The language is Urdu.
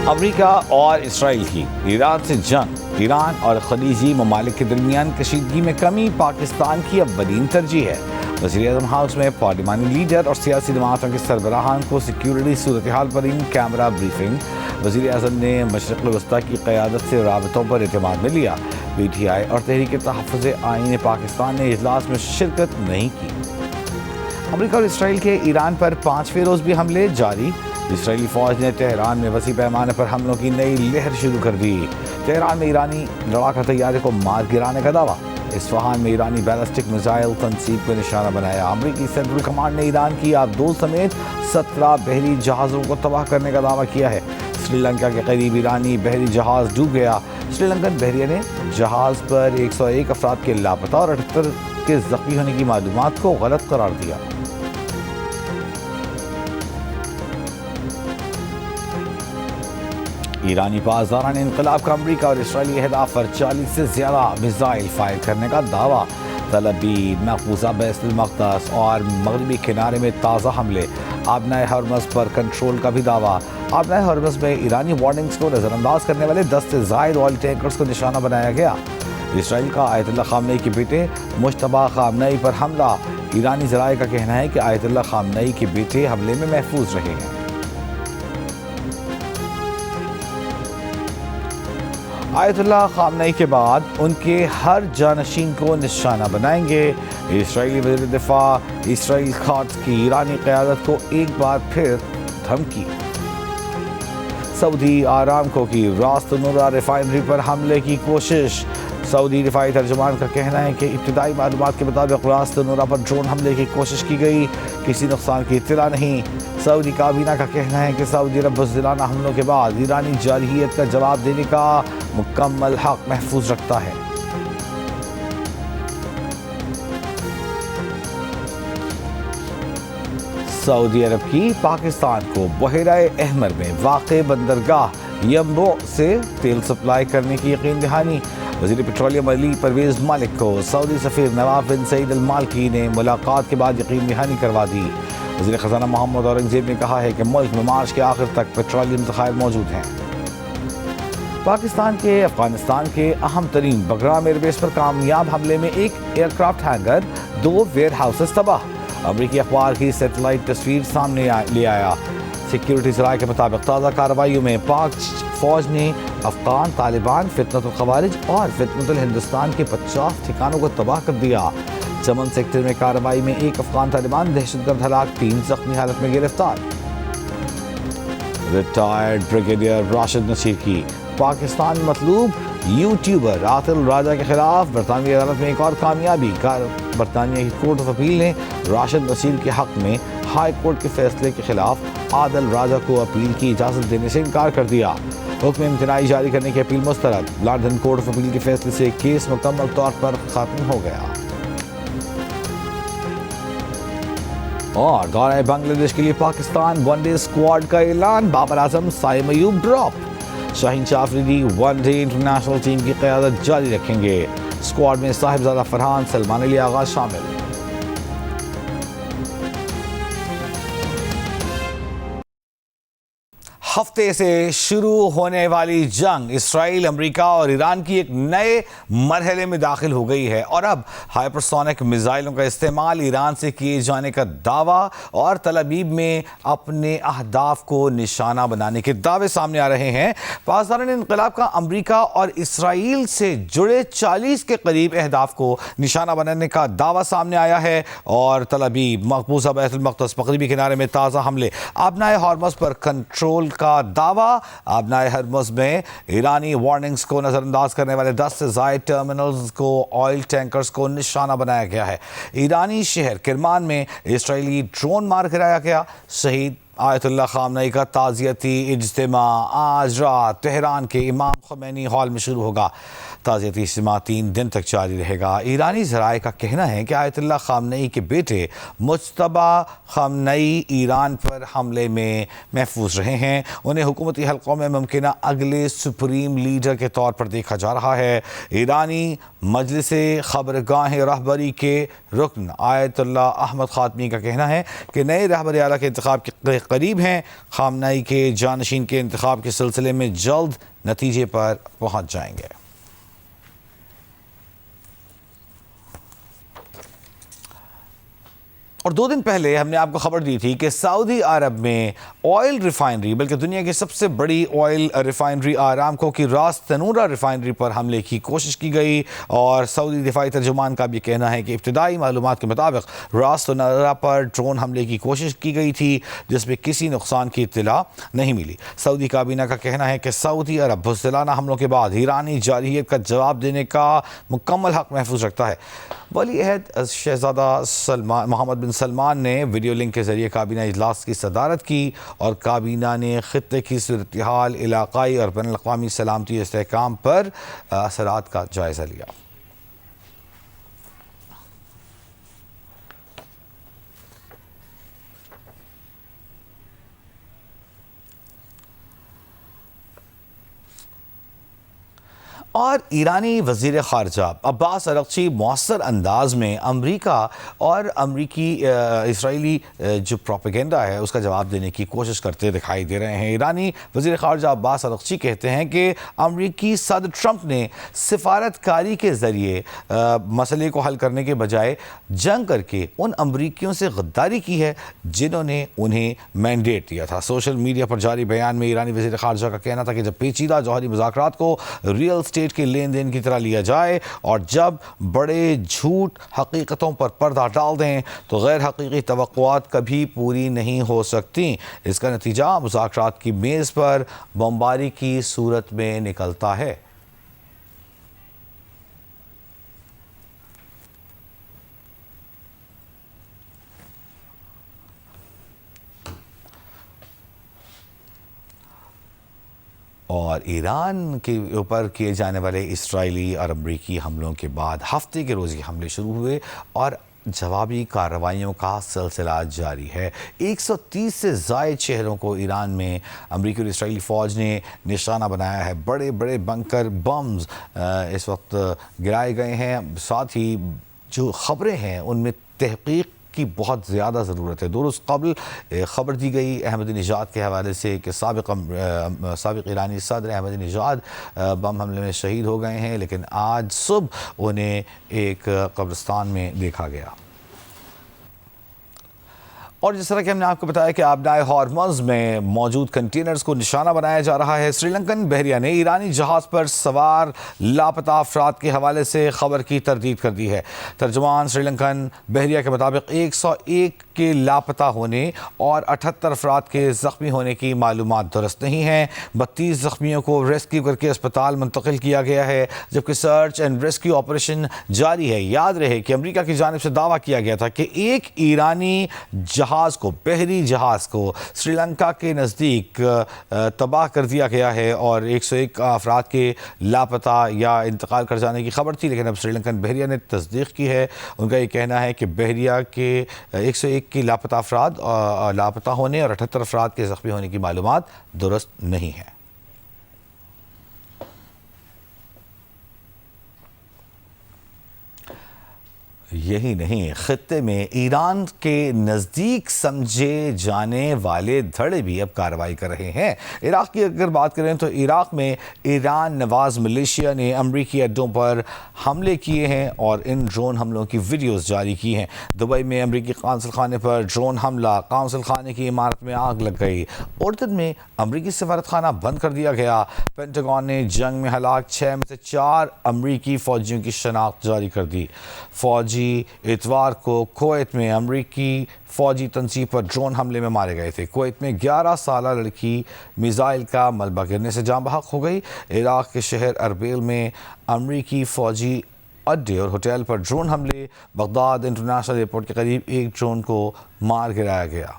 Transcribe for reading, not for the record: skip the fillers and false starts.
امریکہ اور اسرائیل کی ایران سے جنگ، ایران اور خلیجی ممالک کے درمیان کشیدگی میں کمی پاکستان کی اولین ترجیح ہے۔ وزیر اعظم ہاؤس میں پارلیمانی لیڈر اور سیاسی جماعتوں کے سربراہان کو سیکیورٹی صورتحال پر ان کیمرہ بریفنگ۔ وزیر اعظم نے مشرق وسطیٰ کی قیادت سے رابطوں پر اعتماد میں لیا۔ پی ٹی آئی اور تحریک تحفظ آئین پاکستان نے اجلاس میں شرکت نہیں کی۔ امریکہ اور اسرائیل کے ایران پر 5ویں روز بھی حملے جاری۔ اسرائیلی فوج نے تہران میں وسیع پیمانے پر حملوں کی نئی لہر شروع کر دی۔ تہران میں ایرانی لڑاکا طیارے کو مار گرانے کا دعویٰ۔ اصفہان میں ایرانی بیلسٹک میزائل تنصیب کو نشانہ بنایا۔ امریکی سینٹرل کمانڈ نے ایران کی آبدوز سمیت 17 بحری جہازوں کو تباہ کرنے کا دعویٰ کیا ہے۔ سری لنکا کے قریب ایرانی بحری جہاز ڈوب گیا۔ سری لنکن بحریہ نے جہاز پر 101 افراد کے لاپتہ اور 78 کے زخمی ہونے کی معلومات کو غلط قرار دیا۔ ایرانی پاسداران انقلاب کا امریکہ اور اسرائیلی اہداف پر 40 سے زیادہ میزائل فائر کرنے کا دعویٰ۔ تل ابیب، مقبوضہ بیت المقدس اور مغربی کنارے میں تازہ حملے۔ آبنائے ہرمز پر کنٹرول کا بھی دعویٰ۔ آبنائے ہرمز میں ایرانی وارننگز کو نظر انداز کرنے والے 10 سے زائد آئل ٹینکرز کو نشانہ بنایا گیا۔ اسرائیل کا آیت اللہ خامنئی کے بیٹے مجتبیٰ خامنئی پر حملہ۔ ایرانی ذرائع کا کہنا ہے کہ آیت اللہ خامنئی کے بیٹے حملے میں محفوظ رہے ہیں۔ آیت اللہ خامنئی کے بعد ان کے ہر جانشین کو نشانہ بنائیں گے۔ اسرائیلی وزیر دفاع اسرائیل قدس کی ایرانی قیادت کو ایک بار پھر دھمکی۔ سعودی آرامکو کی راس تنورہ ریفائنری پر حملے کی کوشش۔ سعودی دفاعی ترجمان کا کہنا ہے کہ ابتدائی معلومات کے مطابق راس تنورہ پر ڈرون حملے کی کوشش کی گئی، کسی نقصان کی اطلاع نہیں۔ سعودی کابینہ کا کہنا ہے کہ سعودی عرب بزدلانہ حملوں کے بعد ایرانی جارحیت کا جواب دینے کا مکمل حق محفوظ رکھتا ہے۔ سعودی عرب کی پاکستان کو بحیرہ احمر میں واقع بندرگاہ ینبوع سے تیل سپلائی کرنے کی یقین دہانی۔ وزیر پیٹرولیم علی پرویز مالک کو سعودی سفیر نواف بن سعید المالکی نے ملاقات کے بعد یقین دہانی کروا دی۔ وزیر خزانہ محمد اورنگزیب نے کہا ہے کہ ملک میں مارچ کے آخر تک پیٹرولیم ذخائر موجود ہیں۔ پاکستان کے افغانستان کے اہم ترین بگرام ایئر بیس پر کامیاب حملے میں ایک aircraft hangar, 2 warehouses تباہ۔ امریکی اخبار کی سیٹلائٹ تصویر سامنے لے آیا۔ سیکیورٹی ذرائع کے مطابق تازہ کارروائیوں میں پاک فوج نے افغان طالبان، فتنۃ الخوارج اور فتنۃ الہندوستان کے 50 ٹھکانوں کو تباہ کر دیا۔ چمن سیکٹر میں کارروائی میں 1 افغان طالبان دہشت گرد ہلاک، 3 زخمی حالت میں گرفتار۔ ریٹائرڈ بریگیڈیئر راشد نصیر کی پاکستان مطلوب یوٹیوبر عادل راجہ کے خلاف برطانوی عدالت میں ایک اور کامیابی۔ برطانیہ کی کورٹ آف اپیل نے راشد نصیر کے حق میں ہائی کورٹ کے فیصلے کے خلاف عادل راجہ کو اپیل کی اجازت دینے سے انکار کر دیا۔ حکم امتناعی جاری کرنے کی اپیل مسترد۔ لندن کورٹ آف اپیل کے فیصلے سے کیس مکمل طور پر ختم ہو گیا۔ اور دورہ بنگلہ دیش کے لیے پاکستان ون ڈے اسکواڈ کا اعلان۔ Babar Azam, Saim Ayub drop. Shaheen Shah Afridi one day international team کی قیادت جاری رکھیں گے۔ اسکواڈ میں صاحبزادہ فرحان، سلمان علی آغا شامل۔ ہفتے سے شروع ہونے والی جنگ اسرائیل، امریکہ اور ایران کی ایک نئے مرحلے میں داخل ہو گئی ہے، اور اب ہائپرسونک میزائلوں کا استعمال ایران سے کیے جانے کا دعویٰ اور تل ابیب میں اپنے اہداف کو نشانہ بنانے کے دعوے سامنے آ رہے ہیں۔ پاسداران انقلاب کا امریکہ اور اسرائیل سے جڑے 40 کے قریب اہداف کو نشانہ بنانے کا دعویٰ سامنے آیا ہے، اور تل ابیب، مقبوضہ بیت المقدس، مغربی کنارے میں تازہ حملے، آبنائے ہرمز پر کنٹرول کا دعویٰ۔ آبنائے ہرمز میں ایرانی وارننگز کو نظر انداز کرنے والے 10 سے زائد ٹرمینلز کو آئل ٹینکرز کو نشانہ بنایا گیا ہے۔ ایرانی شہر کرمان میں اسرائیلی ڈرون مار گرایا گیا۔ شہید آیت اللہ خامنئی کا تعزیتی اجتماع آج رات تہران کے امام خمینی ہال میں شروع ہوگا۔ تعزیتی اجتماع 3 دن تک جاری رہے گا۔ ایرانی ذرائع کا کہنا ہے کہ آیت اللہ خامنئی کے بیٹے مجتبیٰ خامنئی ایران پر حملے میں محفوظ رہے ہیں۔ انہیں حکومتی حلقوں میں ممکنہ اگلے سپریم لیڈر کے طور پر دیکھا جا رہا ہے۔ ایرانی مجلس خبرگاہ رہبری کے رکن آیت اللہ احمد خاتمی کا کہنا ہے کہ نئے رہبر اعلیٰ کے انتخاب کے قریب ہیں، خامنئی کے جانشین کے انتخاب کے سلسلے میں جلد نتیجے پر پہنچ جائیں گے۔ اور 2 دن پہلے ہم نے آپ کو خبر دی تھی کہ سعودی عرب میں آئل ریفائنری، بلکہ دنیا کی سب سے بڑی آئل ریفائنری آرامکو کی راس تنورہ ریفائنری پر حملے کی کوشش کی گئی، اور سعودی دفاعی ترجمان کا بھی کہنا ہے کہ ابتدائی معلومات کے مطابق راس تنورہ پر ڈرون حملے کی کوشش کی گئی تھی، جس میں کسی نقصان کی اطلاع نہیں ملی۔ سعودی کابینہ کا کہنا ہے کہ سعودی عرب بزدلانہ حملوں کے بعد ایرانی جارحیت کا جواب دینے کا مکمل حق محفوظ رکھتا ہے۔ ولی عہد شہزادہ محمد بن سلمان نے ویڈیو لنک کے ذریعے کابینہ اجلاس کی صدارت کی، اور کابینہ نے خطے کی صورتحال، علاقائی اور بین الاقوامی سلامتی استحکام پر اثرات کا جائزہ لیا۔ اور ایرانی وزیر خارجہ عباس اراغچی مؤثر انداز میں امریکہ اور اسرائیلی جو پروپیگنڈا ہے اس کا جواب دینے کی کوشش کرتے دکھائی دے رہے ہیں۔ ایرانی وزیر خارجہ عباس اراغچی کہتے ہیں کہ امریکی صدر ٹرمپ نے سفارت کاری کے ذریعے مسئلے کو حل کرنے کے بجائے جنگ کر کے ان امریکیوں سے غداری کی ہے جنہوں نے انہیں مینڈیٹ دیا تھا۔ سوشل میڈیا پر جاری بیان میں ایرانی وزیر خارجہ کا کہنا تھا کہ جب پیچیدہ جوہری مذاکرات کو ریئل اسٹیٹ کے لین دین کی طرح لیا جائے اور جب بڑے جھوٹ حقیقتوں پر پردہ ڈال دیں تو غیر حقیقی توقعات کبھی پوری نہیں ہو سکتی۔ اس کا نتیجہ مذاکرات کی میز پر بمباری کی صورت میں نکلتا ہے۔ اور ایران کے اوپر کیے جانے والے اسرائیلی اور امریکی حملوں کے بعد ہفتے کے روز یہ حملے شروع ہوئے اور جوابی کارروائیوں کا سلسلہ جاری ہے۔ 130 سے زائد شہروں کو ایران میں امریکی اور اسرائیلی فوج نے نشانہ بنایا ہے۔ بڑے بڑے بنکر بمز اس وقت گرائے گئے ہیں۔ ساتھ ہی جو خبریں ہیں ان میں تحقیق کی بہت زیادہ ضرورت ہے۔ 2 روز قبل خبر دی گئی احمدی نژاد کے حوالے سے کہ سابق ایرانی صدر احمدی نژاد بم حملے میں شہید ہو گئے ہیں، لیکن آج صبح انہیں ایک قبرستان میں دیکھا گیا۔ اور جس طرح کہ ہم نے آپ کو بتایا کہ آبنائے ہارمز میں موجود کنٹینرز کو نشانہ بنایا جا رہا ہے، سری لنکن بحریہ نے ایرانی جہاز پر سوار لاپتہ افراد کے حوالے سے خبر کی تردید کر دی ہے۔ ترجمان سری لنکن بحریہ کے مطابق 101 کے لاپتہ ہونے اور 78 افراد کے زخمی ہونے کی معلومات درست نہیں ہیں۔ 32 زخمیوں کو ریسکیو کر کے اسپتال منتقل کیا گیا ہے، جبکہ سرچ اینڈ ریسکیو آپریشن جاری ہے۔ یاد رہے کہ امریکہ کی جانب سے دعویٰ کیا گیا تھا کہ ایک ایرانی بحری جہاز کو سری لنکا کے نزدیک تباہ کر دیا گیا ہے اور 101 افراد کے لاپتہ یا انتقال کر جانے کی خبر تھی، لیکن اب سری لنکن بحریہ نے تصدیق کی ہے۔ ان کا یہ کہنا ہے کہ بحریہ کے 101 کے لاپتہ ہونے اور 78 افراد کے زخمی ہونے کی معلومات درست نہیں ہیں۔ یہی نہیں، خطے میں ایران کے نزدیک سمجھے جانے والے دھڑے بھی اب کارروائی کر رہے ہیں۔ عراق کی اگر بات کریں تو عراق میں ایران نواز ملیشیا نے امریکی اڈوں پر حملے کیے ہیں اور ان ڈرون حملوں کی ویڈیوز جاری کی ہیں۔ دبئی میں امریکی قونصل خانے پر ڈرون حملہ، قونصل خانے کی عمارت میں آگ لگ گئی۔ اردن میں امریکی سفارت خانہ بند کر دیا گیا۔ پینٹاگون نے جنگ میں ہلاک 6 میں سے 4 امریکی فوجیوں کی شناخت جاری کر دی۔ فوجی اتوار کو کویت میں امریکی فوجی تنصیب پر ڈرون حملے میں مارے گئے تھے۔ کویت میں 11 سالہ لڑکی میزائل کا ملبہ گرنے سے جاں بحق ہو گئی۔ عراق کے شہر اربیل میں امریکی فوجی اڈے اور ہوٹل پر ڈرون حملے، بغداد انٹرنیشنل ایئرپورٹ کے قریب ایک ڈرون کو مار گرایا گیا۔